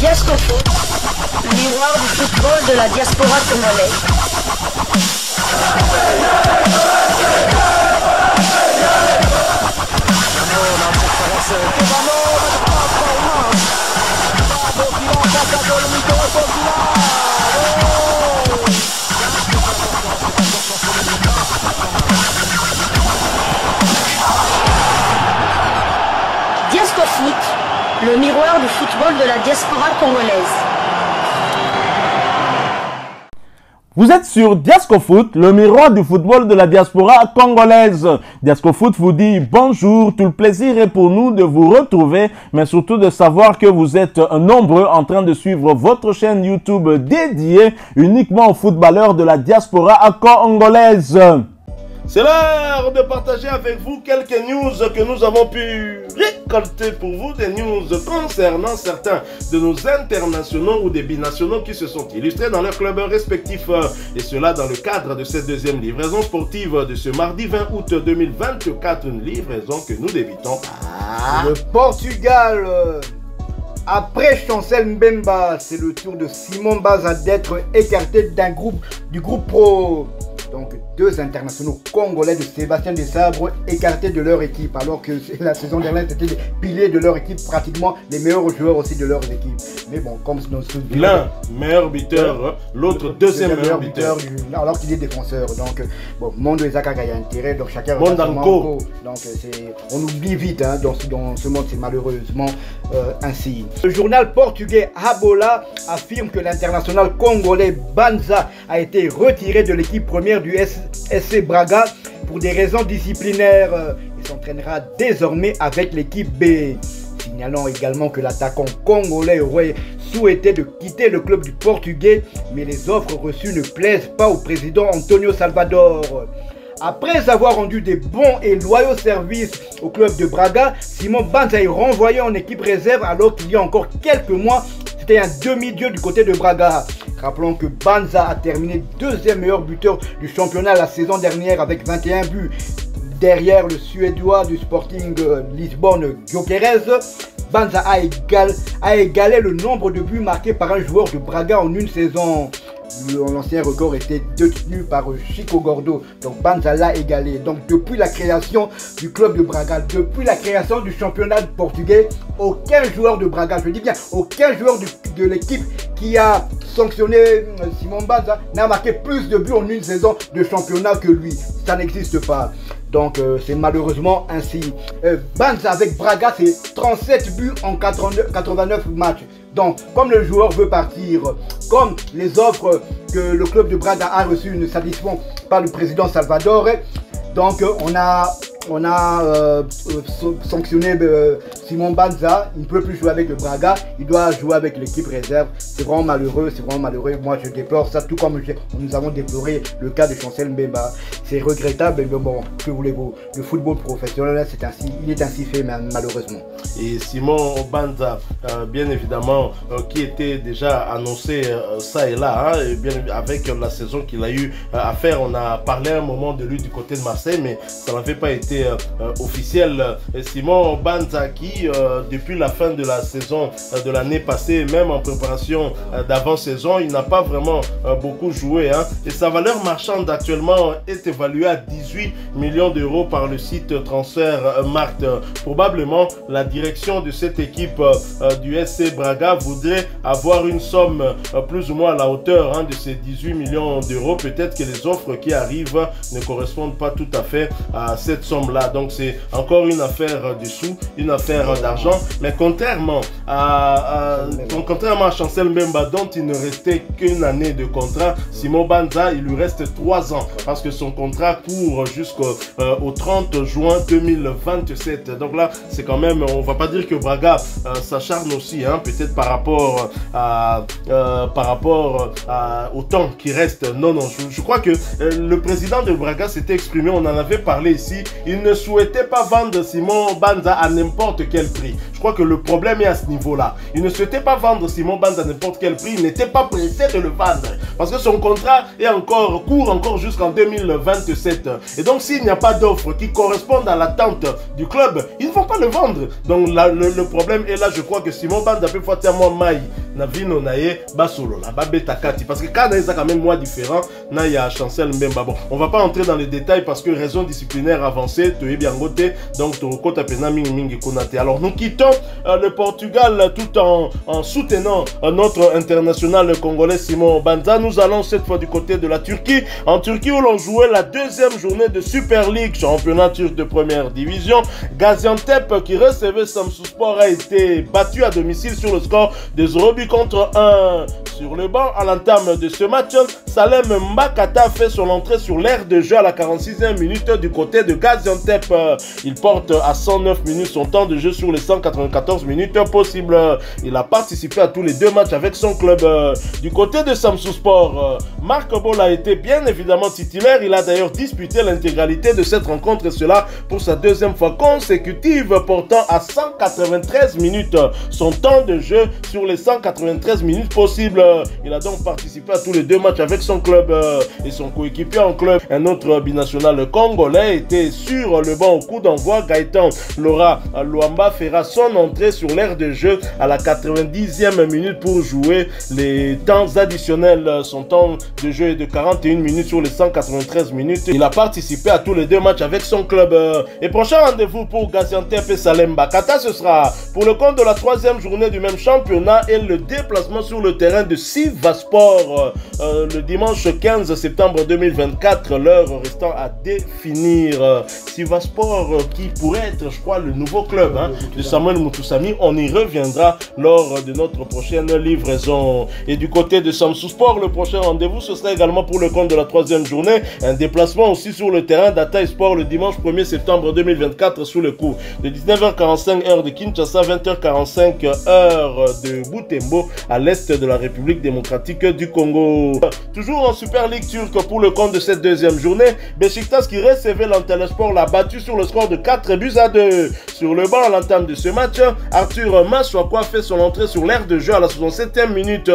Diasco Foot, le miroir du football de la diaspora congolaise. Diasco Foot, le miroir du football de la diaspora congolaise. Vous êtes sur Diasco Foot, le miroir du football de la diaspora congolaise. Diasco Foot vous dit bonjour, tout le plaisir est pour nous de vous retrouver, mais surtout de savoir que vous êtes nombreux en train de suivre votre chaîne YouTube dédiée uniquement aux footballeurs de la diaspora congolaise. C'est l'heure de partager avec vous quelques news que nous avons pu récolter pour vous, des news concernant certains de nos internationaux ou des binationaux qui se sont illustrés dans leurs clubs respectifs. Et cela dans le cadre de cette deuxième livraison sportive de ce mardi 20 août 2024, une livraison que nous débutons par le Portugal. Après Chancel Mbemba, c'est le tour de Simon Banza d'être écarté du groupe pro. Donc deux internationaux congolais de Sébastien Desabre écartés de leur équipe, alors que la saison dernière c'était les piliers de leur équipe, pratiquement les meilleurs joueurs aussi de leur équipe. Mais bon, comme nous souvenons, l'un meilleur buteur, l'autre deuxième meilleur buteur, alors qu'il est défenseur. Donc bon, Mondo Ezaka a intérêt, donc chacun Mondanko. Donc on oublie vite hein, dans ce monde, c'est malheureusement ainsi. Le journal portugais Abola affirme que l'international congolais Banza a été retiré de l'équipe première du SC Braga pour des raisons disciplinaires. Il s'entraînera désormais avec l'équipe B. Signalant également que l'attaquant congolais aurait souhaité de quitter le club du Portugais, mais les offres reçues ne plaisent pas au président Antonio Salvador. Après avoir rendu des bons et loyaux services au club de Braga, Simon Banza est renvoyé en équipe réserve alors qu'il y a encore quelques mois, c'était un demi-dieu du côté de Braga. Rappelons que Banza a terminé deuxième meilleur buteur du championnat la saison dernière avec 21 buts. Derrière le Suédois du Sporting Lisbonne, Gyökeres, Banza a égalé le nombre de buts marqués par un joueur de Braga en une saison. L'ancien record était détenu par Chico Gordo, donc Banza l'a égalé. Donc depuis la création du club de Braga, depuis la création du championnat portugais, aucun joueur de Braga, je dis bien aucun joueur de l'équipe qui a sanctionné Simon Banza n'a marqué plus de buts en une saison de championnat que lui. Ça n'existe pas. Donc c'est malheureusement ainsi. Banza avec Braga, c'est 37 buts en 89 matchs. Donc, comme le joueur veut partir, comme les offres que le club de Braga a reçues ne satisfont pas le président Salvador, donc on a sanctionné Simon Banza. Il ne peut plus jouer avec le Braga, il doit jouer avec l'équipe réserve. C'est vraiment malheureux, c'est vraiment malheureux. Moi je déplore ça, tout comme nous avons déploré le cas de Chancel Mbemba. C'est regrettable, mais bon, que voulez-vous, le football professionnel, c'est ainsi, il est ainsi fait malheureusement. Et Simon Banza, bien évidemment, qui était déjà annoncé ça et là, hein, et bien avec la saison qu'il a eu à faire. On a parlé un moment de lui du côté de Marseille, mais ça n'avait pas été officiel. Simon Banza qui, depuis la fin de la saison de l'année passée, même en préparation d'avant-saison, il n'a pas vraiment beaucoup joué. Hein, et sa valeur marchande actuellement est évaluée à 18 millions d'euros par le site Transfermarkt. Probablement, la direction de cette équipe du SC Braga voudrait avoir une somme plus ou moins à la hauteur hein, de ces 18 millions d'euros. Peut-être que les offres qui arrivent ne correspondent pas tout à fait à cette somme-là. Donc c'est encore une affaire de sous, une affaire d'argent. Mais contrairement à Chancel Mbemba, dont il ne restait qu'une année de contrat, Simon Banza, il lui reste 3 ans parce que son contrat court jusqu'au 30 juin 2027. Donc là, c'est quand même, on va pas dire que Braga s'acharne aussi, hein, peut-être par rapport au temps qui reste. Non, je crois que le président de Braga s'était exprimé, on en avait parlé ici. Il ne souhaitait pas vendre Simon Banza à n'importe quel prix. Je crois que le problème est à ce niveau-là. Il ne souhaitait pas vendre Simon Banza à n'importe quel prix. Il n'était pas pressé de le vendre parce que son contrat est court encore jusqu'en 2027. Et donc, s'il n'y a pas d'offre qui correspondent à l'attente du club, ils ne vont pas le vendre. Donc, là, le problème est là. Je crois que Simon Banza peut faire moi maille na vino naye basolo la babeta kati parce que quand il y a quand même moi différent na il y a Chancel Mbemba. Bon, on va pas entrer dans les détails parce que raison disciplinaire avancée to bien goté donc to kota pena mingi konate. Alors nous quittons le Portugal tout en soutenant notre international congolais Simon Banza. Nous allons cette fois du côté de la Turquie, en Turquie où l'on jouait la deuxième journée de Super League, championnat turc de première division. Gaziantep qui recevait Samsunspor a été battu à domicile sur le score de 0 contre 1. Sur le banc, à l'entame de ce match, Salem Mbakata fait son entrée sur l'aire de jeu à la 46e minute du côté de Gaziantep. Il porte à 109 minutes son temps de jeu sur les 194 minutes possibles. Il a participé à tous les deux matchs avec son club. Du côté de Samsunspor, Marc Bol a été bien évidemment titulaire. Il a d'ailleurs disputé l'intégralité de cette rencontre et cela pour sa deuxième fois consécutive, portant à 193 minutes son temps de jeu sur les 193 minutes possibles. Il a donc participé à tous les deux matchs avec son club et son coéquipier en club. Un autre binational congolais était sur le banc au coup d'envoi. Gaëtan Laura Luamba fera son entrée sur l'aire de jeu à la 90e minute pour jouer les temps additionnels. Son temps de jeu est de 41 minutes sur les 193 minutes. Il a participé à tous les deux matchs avec son club. Et prochain rendez-vous pour Gaziantep et Salem Mbakata, ce sera pour le compte de la troisième journée du même championnat et le déplacement sur le terrain de Sivaspor le dimanche 15 septembre 2024, l'heure restant à définir. Sivaspor qui pourrait être, je crois, le nouveau club de Samuel Mutusami. On y reviendra lors de notre prochaine livraison. Et du côté de Samsunspor, le prochain rendez-vous, ce sera également pour le compte de la troisième journée. Un déplacement aussi sur le terrain d'Ataï Sport le dimanche 1er septembre 2024 sous le coup de 19h45 heure de Kinshasa, 20h45 heure de Butembo à l'est de la République démocratique du Congo. Toujours en Super League turque pour le compte de cette deuxième journée, Beşiktaş qui recevait l'Antalyaspor l'a battu sur le score de 4-2. Sur le banc à l'entame de ce match, Arthur Maswakwa fait son entrée sur l'aire de jeu à la 67e minute.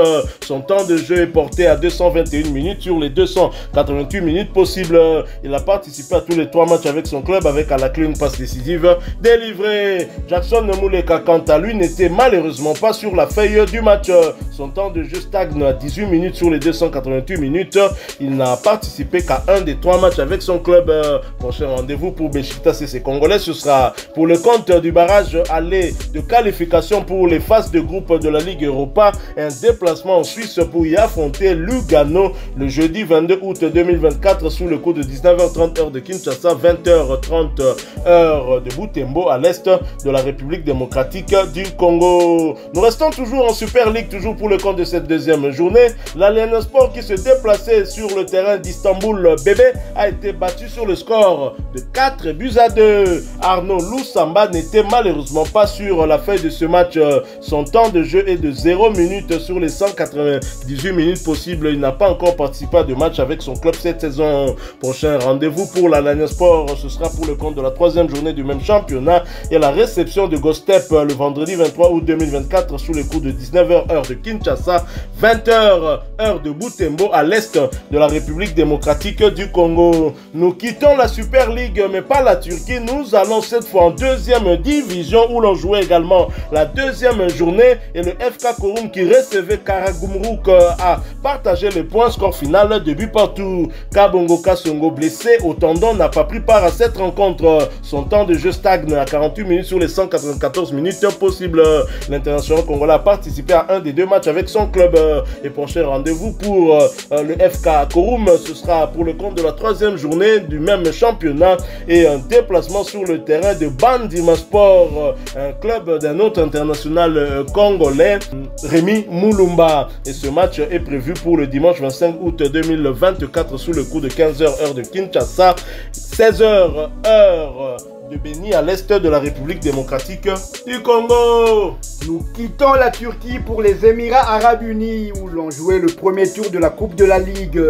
Son temps de jeu est porté à 221 minutes sur les 288 minutes possibles. Il a participé à tous les trois matchs avec son club avec à la clé une passe décisive délivrée. Jackson Muleka quant à lui n'était malheureusement pas sur la feuille du match. Son temps de jeu stagne à 18 minutes sur les 288 minutes. Il n'a participé qu'à un des trois matchs avec son club. Prochain rendez-vous pour Beşiktaş et ses Congolais, ce sera pour le compte du barrage aller de qualification pour les phases de groupe de la Ligue Europa. Un déplacement en Suisse pour y affronter Lugano le jeudi 22 août 2024 sous le coup de 19h30 heure de Kinshasa, 20h30 heure de Butembo à l'est de la République démocratique du Congo. Nous restons toujours en Super League, toujours pour le compte de cette deuxième journée. L'Allianspor qui se déplaçait sur le terrain d'Istanbul Bébé a été battu sur le score de 4-2. Arnaud Loussamba n'était malheureusement pas sur la feuille de ce match. Son temps de jeu est de 0 minutes sur les 198 minutes possibles. Il n'a pas encore participé à de match avec son club cette saison. Prochain rendez-vous pour l'Allianspor, ce sera pour le compte de la troisième journée du même championnat et la réception de Gostep le vendredi 23 août 2024 sous les coups de 19h heure de Kinshasa, 20h heure de Butembo à l'est de la République démocratique du Congo. Nous quittons la Super League mais pas la Turquie. Nous allons cette fois en deuxième division où l'on jouait également la deuxième journée et le FK Korum qui recevait Karagumruk a partagé les points. Score final de but partout. Kabongo Kasongo blessé au tendon n'a pas pris part à cette rencontre. Son temps de jeu stagne à 48 minutes sur les 194 minutes possibles. L'international congolais a participé à un des deux matchs avec son club. Et prochain rendez-vous pour le FK Korum, ce sera pour le compte de la troisième journée du même championnat et un déplacement sur le terrain de Bandimaspor, un club d'un autre international congolais, Rémi Moulumba. Et ce match est prévu pour le dimanche 25 août 2024 sous le coup de 15h heure de Kinshasa, 16h heure de Béni à l'est de la République démocratique du Congo. Nous quittons la Turquie pour les Émirats Arabes Unis où l'on jouait le premier tour de la Coupe de la Ligue.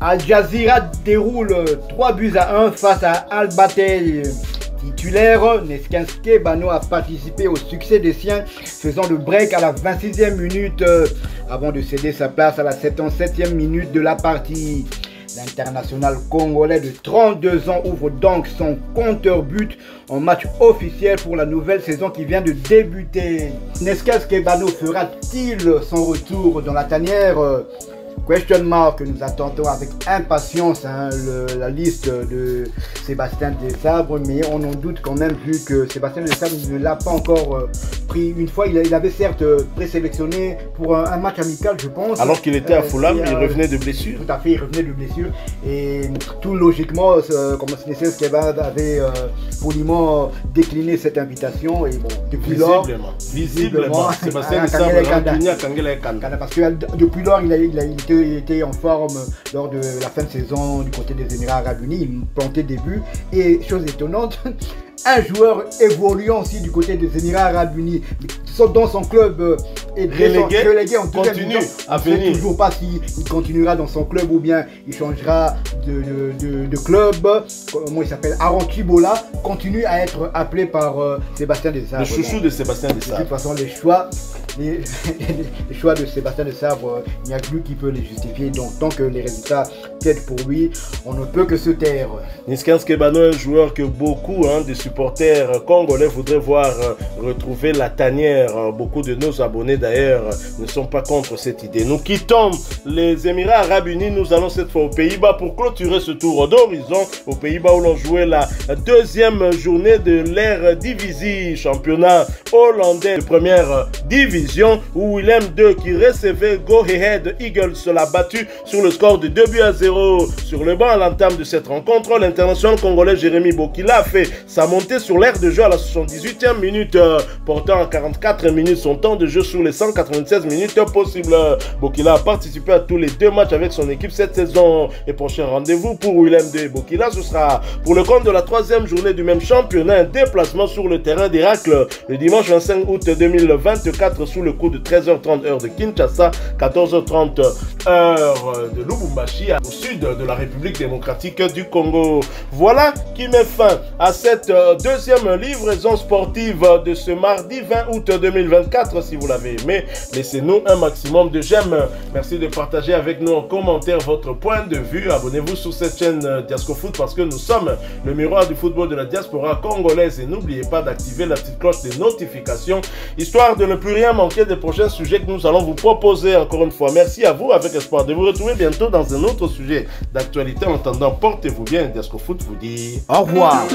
Al Jazeera déroule 3-1 face à Al Batel. Titulaire, Neskinske Bano a participé au succès des siens, faisant le break à la 26e minute avant de céder sa place à la 77e minute de la partie. L'international congolais de 32 ans ouvre donc son compteur but en match officiel pour la nouvelle saison qui vient de débuter. Nescas Kebano fera-t-il son retour dans la tanière? Question mark, nous attendons avec impatience la liste de Sébastien Desabre, mais on en doute quand même vu que Sébastien Desabre ne l'a pas encore pris une fois. Il avait certes présélectionné pour un match amical, je pense. Alors qu'il était à Fulham, il revenait de blessure. Tout à fait, il revenait de blessure. Et tout logiquement, comme Nescas Kebano avait poliment décliné cette invitation. Et bon, depuis lors, visiblement, Sébastien Desabre parce que depuis lors, il était en forme lors de la fin de saison du côté des Émirats Arabes Unis. Il plantait des buts. Et chose étonnante, un joueur évoluant aussi du côté des Émirats Arabes Unis, dans son club est relégué en deuxième continue division. à On ne venir. sait toujours pas s'il continuera dans son club ou bien il changera de club. Comment il s'appelle? Aaron Chibola continue à être appelé par Sébastien Desabre. Le chouchou de Sébastien De Desabre. toute façon, les choix de Sébastien Desabre, il n'y a que lui qui peut les justifier. Donc, tant que les résultats plaident pour lui, on ne peut que se taire. Nescas Kebano est un joueur que beaucoup de supporters congolais voudraient voir retrouver la tanière. Beaucoup de nos abonnés d'ailleurs ne sont pas contre cette idée. Nous quittons les Émirats Arabes Unis. Nous allons cette fois aux Pays-Bas pour clôturer ce tour d'horizon. Aux Pays-Bas où l'on jouait la deuxième journée de l'Eredivisie, championnat hollandais de première division, où Willem II qui recevait Go Ahead Eagles l'a battu sur le score de 2-0. Sur le banc à l'entame de cette rencontre, l'international congolais Jérémy Bokila a fait sa montée sur l'aire de jeu à la 78e minute, portant à 44 minutes son temps de jeu sur les 196 minutes possibles. Bokila a participé à tous les deux matchs avec son équipe cette saison. Et prochain rendez-vous pour Willem II et Bokila, ce sera pour le compte de la troisième journée du même championnat, un déplacement sur le terrain d'Héracle le dimanche 25 août 2024 sous le coup de 13h30 heure de Kinshasa, 14h30 heure de Lubumbashi au sud de la République démocratique du Congo. Voilà qui met fin à cette deuxième livraison sportive de ce mardi 20 août 2024. Si vous l'avez aimé, laissez-nous un maximum de j'aime. Merci de partager avec nous en commentaire votre point de vue. Abonnez-vous sur cette chaîne Diascofoot parce que nous sommes le miroir du football de la diaspora congolaise. Et n'oubliez pas d'activer la petite cloche des notifications, histoire de ne plus rien manquer des prochains sujets que nous allons vous proposer. Encore une fois, merci à vous, avec espoir de vous retrouver bientôt dans un autre sujet d'actualité. En attendant, portez-vous bien. Diascofoot vous dit au revoir.